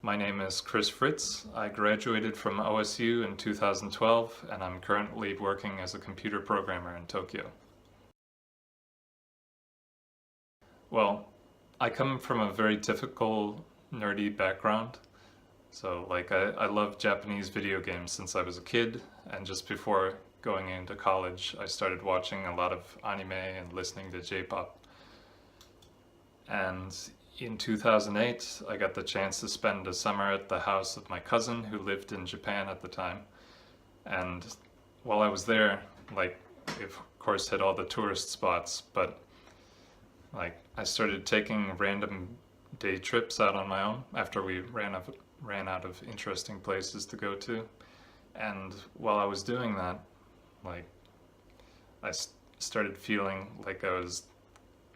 My name is ChrisFritz. I graduated from OSU in 2012 and I'm currently working as a computer programmer in Tokyo. Well, I come from a very typical nerdy background. So I love Japanese video games since I was a kid, and just before going into college I started watching a lot of anime and listening to J-pop. And in 2008 I got the chance to spend a summer at the house of my cousin who lived in Japan at the time. And while I was there, of course hit all the tourist spots, but I started taking random day trips out on my own after we ran out of interesting places to go to. And while I was doing that, I started feeling like I was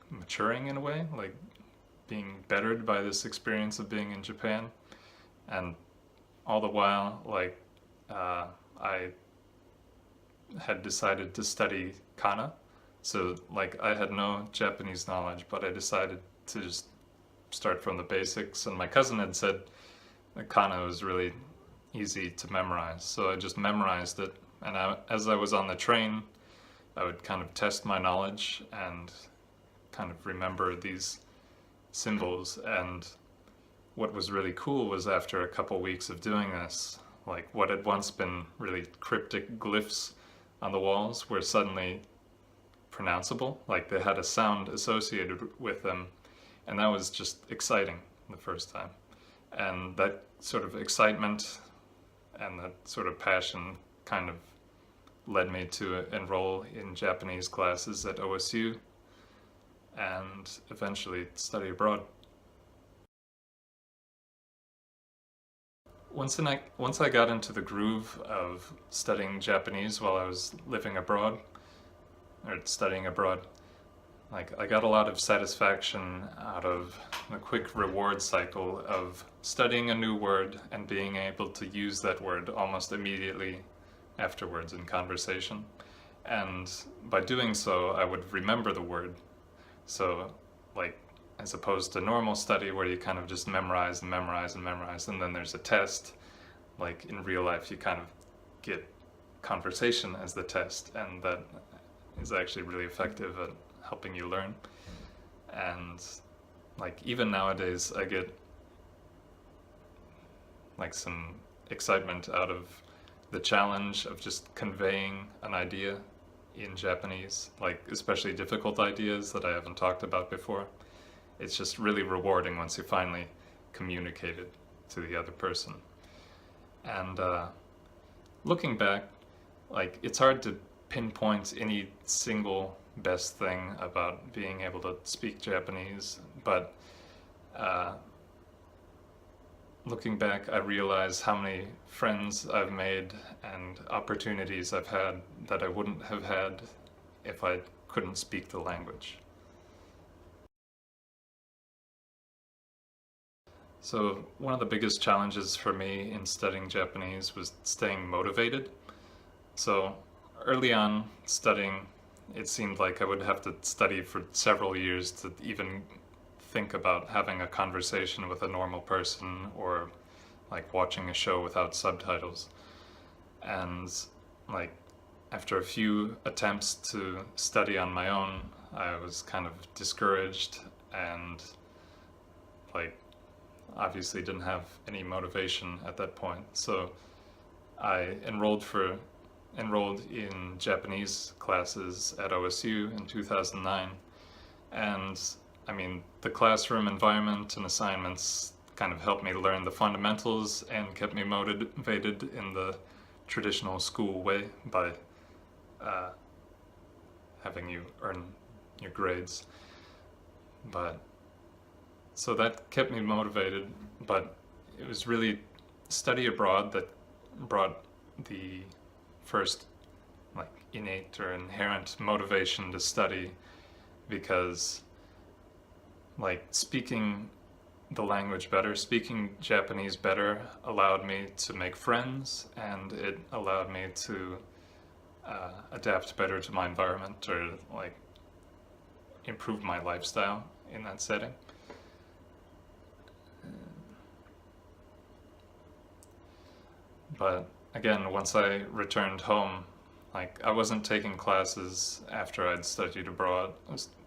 maturing in a way, being bettered by this experience of being in Japan. And all the while, I had decided to study kana. So I had no Japanese knowledge, but I decided to just start from the basics. And my cousin had said that kana was really easy to memorize, so I just memorized it. And as I was on the train, I would kind of test my knowledge and kind of remember these symbols. And what was really cool was after a couple weeks of doing this, what had once been really cryptic glyphs on the walls were suddenly pronounceable, they had a sound associated with them, and that was just exciting the first time. And that sort of excitement and that sort of passion kind of led me to enroll in Japanese classes at OSU and eventually study abroad. Once I got into the groove of studying Japanese while I was living abroad, or studying abroad, I got a lot of satisfaction out of the quick reward cycle of studying a new word and being able to use that word almost immediately afterwards in conversation. And by doing so, I would remember the word. So, as opposed to normal study where you kind of just memorize and memorize and memorize, and then there's a test, in real life you kind of get conversation as the test, and that is actually really effective at helping you learn. And even nowadays I get some excitement out of the challenge of just conveying an idea in Japanese, especially difficult ideas that I haven't talked about before. It's just really rewarding once you finally communicate it to the other person. And looking back, it's hard to pinpoint any single best thing about being able to speak Japanese, but looking back, I realize how many friends I've made and opportunities I've had that I wouldn't have had if I couldn't speak the language. So one of the biggest challenges for me in studying Japanese was staying motivated. So early on studying, it seemed like I would have to study for several years to even think about having a conversation with a normal person, or watching a show without subtitles. And after a few attempts to study on my own, I was kind of discouraged and obviously didn't have any motivation at that point. So I enrolled in Japanese classes at OSU in 2009, and the classroom environment and assignments kind of helped me learn the fundamentals and kept me motivated in the traditional school way by having you earn your grades. So that kept me motivated, but it was really study abroad that brought the first innate or inherent motivation to study, because speaking the language better, speaking Japanese better, allowed me to make friends, and it allowed me to adapt better to my environment, or improve my lifestyle in that setting. But again, once I returned home, like I wasn't taking classes after I'd studied abroad.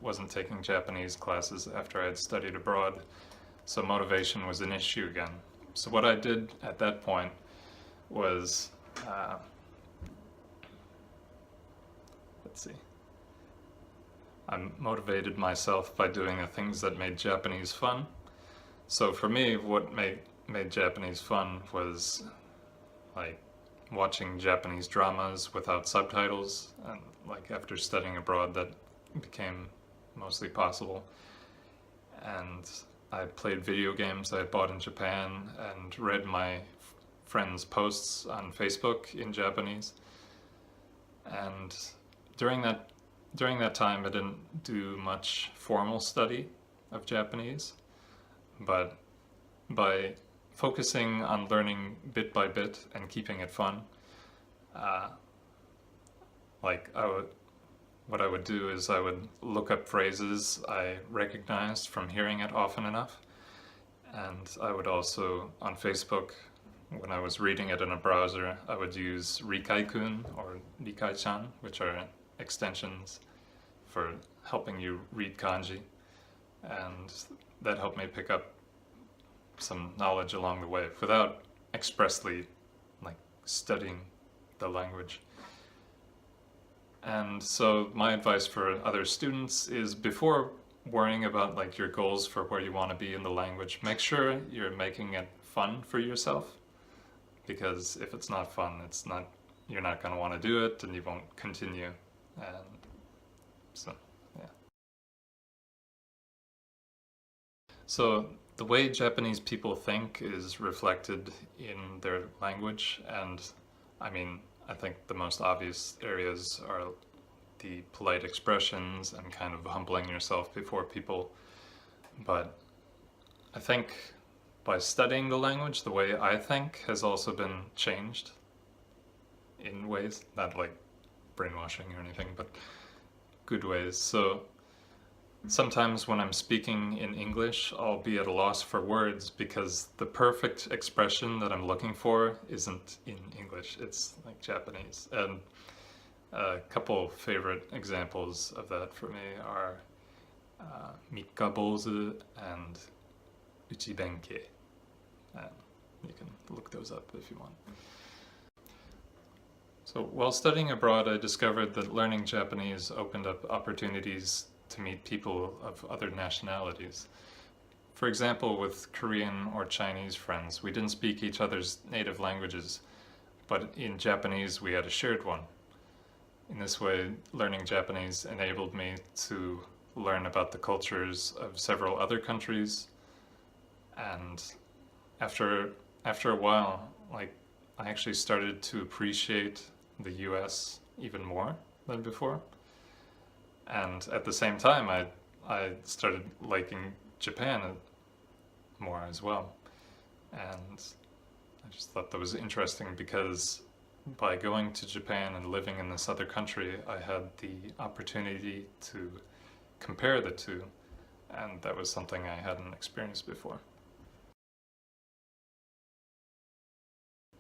Wasn't taking Japanese classes after I'd studied abroad. So motivation was an issue again. So what I did at that point was, let's see, I motivated myself by doing the things that made Japanese fun. So for me, what made Japanese fun was like watching Japanese dramas without subtitles, and like after studying abroad that became mostly possible. And I played video games I bought in Japan and read my friends' posts on Facebook in Japanese. And during that time I didn't do much formal study of Japanese, but by focusing on learning bit by bit and keeping it fun, what I would do is I would look up phrases I recognized from hearing it often enough, and I would also, on Facebook, when I was reading it in a browser, I would use Rikai-kun or Rikai-chan, which are extensions for helping you read kanji, and that helped me pick up some knowledge along the way without expressly like studying the language. And so my advice for other students is, before worrying about like your goals for where you want to be in the language, make sure you're making it fun for yourself, because if it's not fun, you're not going to want to do it and you won't continue. And so yeah. So the way Japanese people think is reflected in their language, and I mean, I think the most obvious areas are the polite expressions and kind of humbling yourself before people. But I think by studying the language, the way I think has also been changed in ways, not like brainwashing or anything, but good ways. So sometimes when I'm speaking in English, I'll be at a loss for words because the perfect expression that I'm looking for isn't in English, it's like Japanese. And a couple favorite examples of that for me are Mikkabozu and Uchibenke. And you can look those up if you want. So while studying abroad, I discovered that learning Japanese opened up opportunities to meet people of other nationalities. For example, with Korean or Chinese friends, we didn't speak each other's native languages, but in Japanese we had a shared one. In this way, learning Japanese enabled me to learn about the cultures of several other countries, and after a while, like, I actually started to appreciate the US even more than before. And at the same time, I started liking Japan more as well. And I just thought that was interesting because by going to Japan and living in this other country, I had the opportunity to compare the two, and that was something I hadn't experienced before.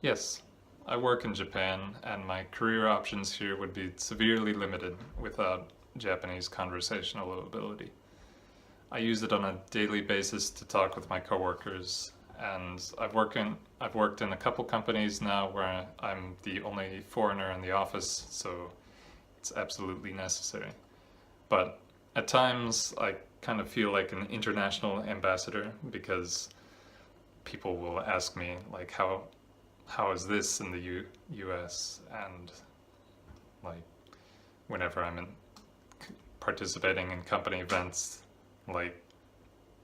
Yes, I work in Japan, and my career options here would be severely limited without Japanese conversational ability. I use it on a daily basis to talk with my coworkers, and I've worked in a couple companies now where I'm the only foreigner in the office, so it's absolutely necessary. But at times I kind of feel like an international ambassador, because people will ask me like, how is this in the US? And like, whenever I'm participating in company events, like,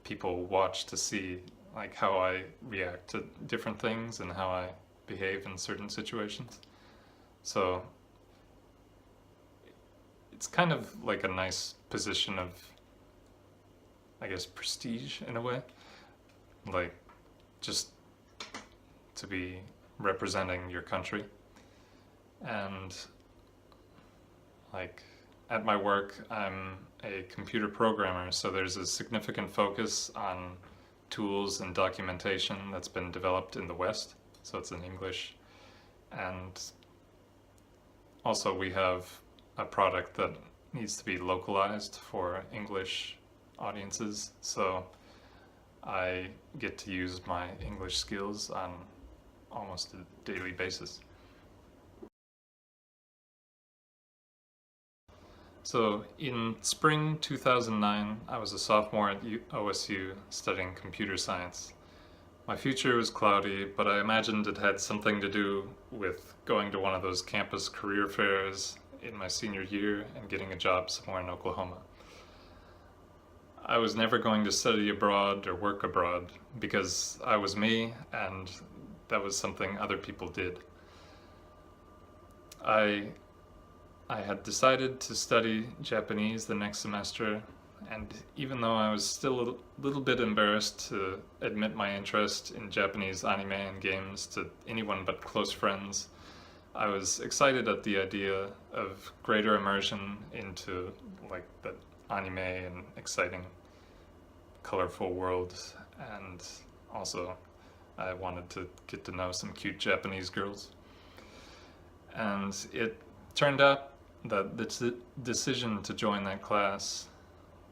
people watch to see like how I react to different things and how I behave in certain situations. So it's kind of like a nice position of, I guess, prestige in a way, like just to be representing your country. And like, at my work, I'm a computer programmer, so there's a significant focus on tools and documentation that's been developed in the West, so it's in English. And also we have a product that needs to be localized for English audiences, so I get to use my English skills on almost a daily basis. So in spring 2009, I was a sophomore at OSU studying computer science. My future was cloudy, but I imagined it had something to do with going to one of those campus career fairs in my senior year and getting a job somewhere in Oklahoma. I was never going to study abroad or work abroad because I was me and that was something other people did. I had decided to study Japanese the next semester, and even though I was still a little bit embarrassed to admit my interest in Japanese anime and games to anyone but close friends, I was excited at the idea of greater immersion into like the anime and exciting, colorful world, and also I wanted to get to know some cute Japanese girls. And it turned out that the decision to join that class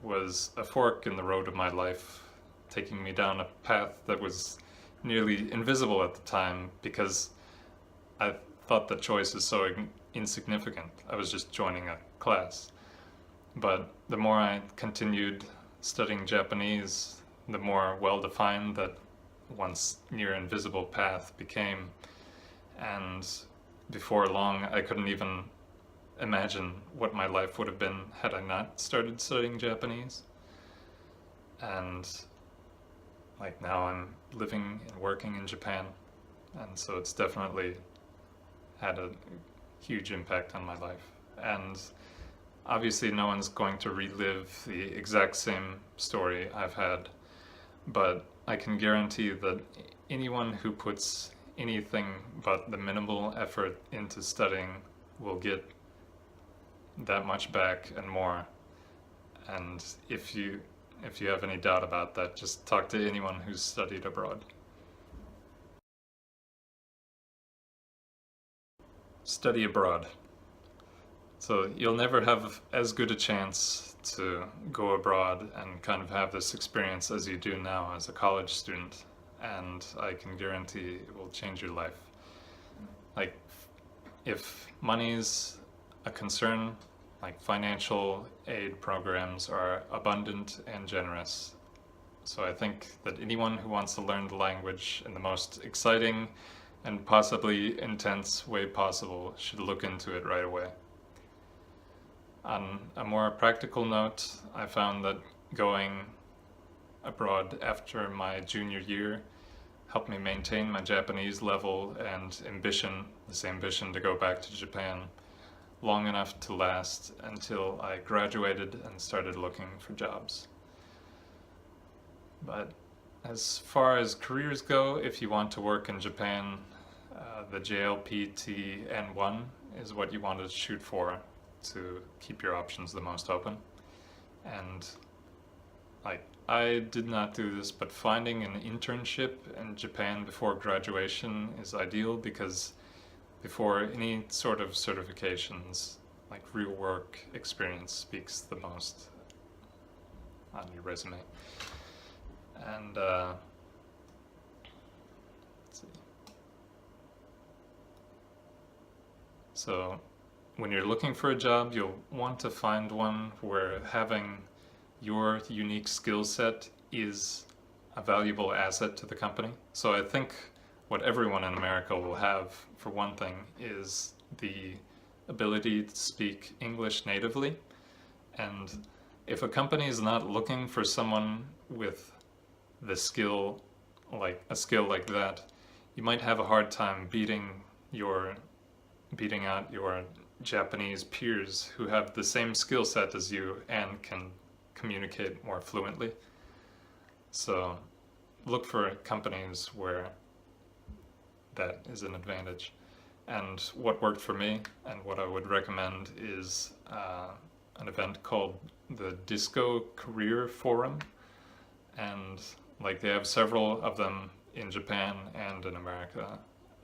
was a fork in the road of my life, taking me down a path that was nearly invisible at the time because I thought the choice was so insignificant. I was just joining a class. But the more I continued studying Japanese, the more well-defined that once near invisible path became. And before long, I couldn't even imagine what my life would have been had I not started studying Japanese. And like now I'm living and working in Japan, and so it's definitely had a huge impact on my life. And obviously no one's going to relive the exact same story I've had, but I can guarantee that anyone who puts anything but the minimal effort into studying will get that much back and more. And if you have any doubt about that, just talk to anyone who's studied abroad. Study abroad. So you'll never have as good a chance to go abroad and kind of have this experience as you do now as a college student, and I can guarantee it will change your life. Like, if money's a concern, like financial aid programs are abundant and generous. So I think that anyone who wants to learn the language in the most exciting and possibly intense way possible should look into it right away. On a more practical note, I found that going abroad after my junior year helped me maintain my Japanese level and ambition, this ambition to go back to Japan, long enough to last until I graduated and started looking for jobs. But as far as careers go, if you want to work in Japan, the JLPT N1 is what you want to shoot for to keep your options the most open. And like, I did not do this, but finding an internship in Japan before graduation is ideal because before any sort of certifications, like real work experience speaks the most on your resume. And let's see. So when you're looking for a job, you'll want to find one where having your unique skill set is a valuable asset to the company. So I think what everyone in America will have, for one thing, is the ability to speak English natively. And if a company is not looking for someone with the skill, like a skill like that, you might have a hard time beating out your Japanese peers who have the same skill set as you and can communicate more fluently. So look for companies where that is an advantage. And what worked for me and what I would recommend is an event called the Disco Career Forum. And like, they have several of them in Japan and in America.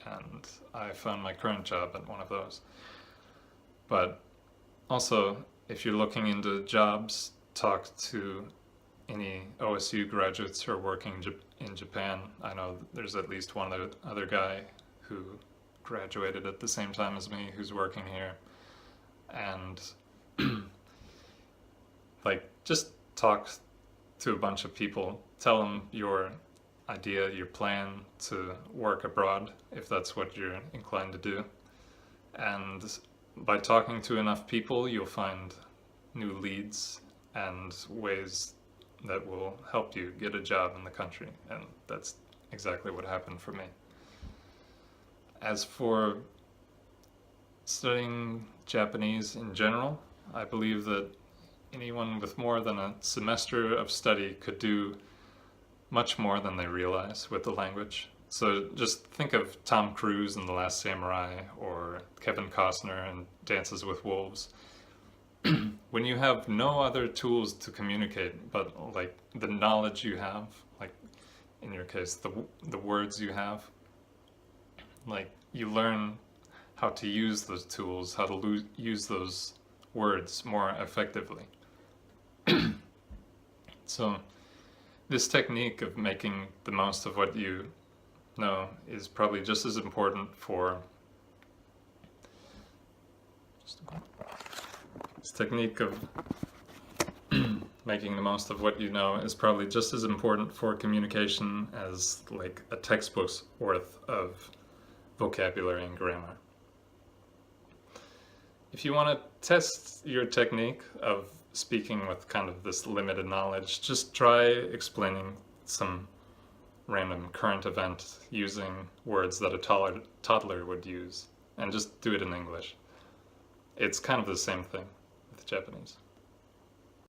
and I found my current job at one of those. But also, if you're looking into jobs, talk to any OSU graduates who are working in Japan. I know there's at least one other guy who graduated at the same time as me who's working here. And like, just talk to a bunch of people, tell them your idea, your plan to work abroad, if that's what you're inclined to do. And by talking to enough people, you'll find new leads and ways that will help you get a job in the country. And that's exactly what happened for me. As for studying Japanese in general, I believe that anyone with more than a semester of study could do much more than they realize with the language. So just think of Tom Cruise in The Last Samurai, or Kevin Costner in Dances with Wolves. When you have no other tools to communicate but like the knowledge you have, like in your case the words you have, like you learn how to use those tools, how to use those words more effectively. So this technique of making the most of what you know is probably just as important for this technique of making the most of what you know is probably just as important for communication as like a textbook's worth of vocabulary and grammar. If you want to test your technique of speaking with kind of this limited knowledge, just try explaining some random current event using words that a toddler would use, and just do it in English. It's kind of the same thing with Japanese.